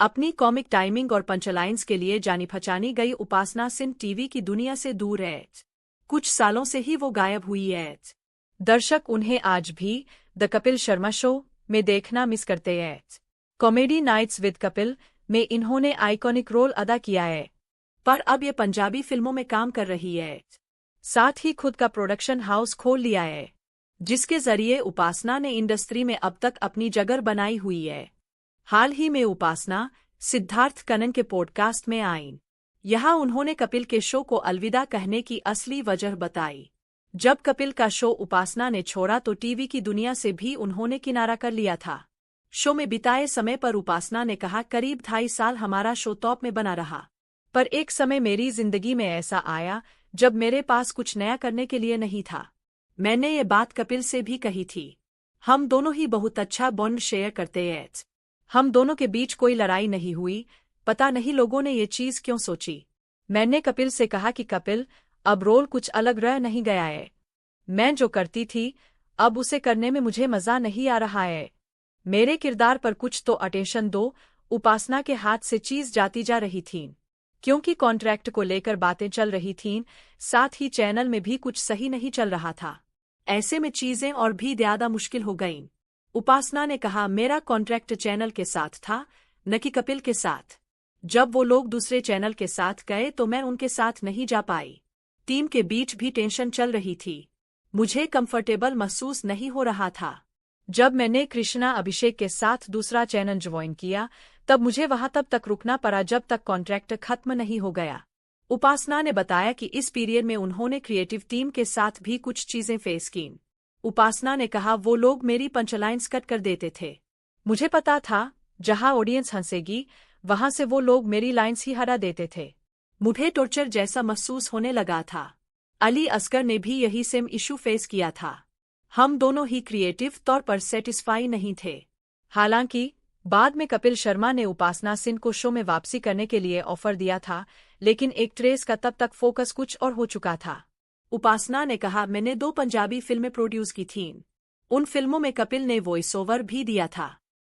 अपनी comic timing और पंचलाइन्स के लिए जानी पहचानी गई उपासना सिंह टीवी की दुनिया से दूर है। कुछ सालों से ही वो गायब हुई है। दर्शक उन्हें आज भी द कपिल शर्मा शो में देखना मिस करते हैं। कॉमेडी नाइट्स विद कपिल में इन्होंने आइकॉनिक रोल अदा किया है, पर अब ये पंजाबी फिल्मों में काम कर रही है। साथ ही खुद का प्रोडक्शन हाउस खोल लिया है, जिसके जरिए उपासना ने इंडस्ट्री में अब तक अपनी जगह बनाई हुई है। हाल ही में उपासना सिद्धार्थ कनन के पॉडकास्ट में आईं। यहाँ उन्होंने कपिल के शो को अलविदा कहने की असली वजह बताई। जब कपिल का शो उपासना ने छोड़ा तो टीवी की दुनिया से भी उन्होंने किनारा कर लिया था। शो में बिताए समय पर उपासना ने कहा, करीब 2.5 साल हमारा शो टॉप में बना रहा, पर एक समय मेरी जिंदगी में ऐसा आया जब मेरे पास कुछ नया करने के लिए नहीं था। मैंने ये बात कपिल से भी कही थी। हम दोनों ही बहुत अच्छा बॉन्ड शेयर करते हैं। हम दोनों के बीच कोई लड़ाई नहीं हुई। पता नहीं लोगों ने ये चीज क्यों सोची। मैंने कपिल से कहा कि कपिल, अब रोल कुछ अलग रह नहीं गया है। मैं जो करती थी अब उसे करने में मुझे मजा नहीं आ रहा है। मेरे किरदार पर कुछ तो अटेंशन दो। उपासना के हाथ से चीज जाती जा रही थीं, क्योंकि कॉन्ट्रैक्ट को लेकर बातें चल रही थीं। साथ ही चैनल में भी कुछ सही नहीं चल रहा था। ऐसे में चीजें और भी ज्यादा मुश्किल हो गईं। उपासना ने कहा, मेरा कॉन्ट्रैक्ट चैनल के साथ था, न कि कपिल के साथ। जब वो लोग दूसरे चैनल के साथ गए तो मैं उनके साथ नहीं जा पाई। टीम के बीच भी टेंशन चल रही थी। मुझे कंफर्टेबल महसूस नहीं हो रहा था। जब मैंने कृष्णा अभिषेक के साथ दूसरा चैनल ज्वाइन किया तब मुझे वहां तब तक रुकना पड़ा जब तक कॉन्ट्रैक्ट खत्म नहीं हो गया। उपासना ने बताया कि इस पीरियड में उन्होंने क्रिएटिव टीम के साथ भी कुछ चीजें फेस कीं। उपासना ने कहा, वो लोग मेरी पंचलाइन्स कट कर देते थे। मुझे पता था जहां ऑडियंस हंसेगी वहां से वो लोग मेरी लाइन्स ही हटा देते थे। मुझे टॉर्चर जैसा महसूस होने लगा था। अली असगर ने भी यही सेम इशू फेस किया था। हम दोनों ही क्रिएटिव तौर पर सेटिस्फाई नहीं थे। हालांकि बाद में कपिल शर्मा ने उपासना सिंह को शो में वापसी करने के लिए ऑफर दिया था, लेकिन एक्ट्रेस का तब तक फोकस कुछ और हो चुका था। उपासना ने कहा, मैंने 2 पंजाबी फिल्में प्रोड्यूस की थीं। उन फिल्मों में कपिल ने वॉइस ओवर भी दिया था।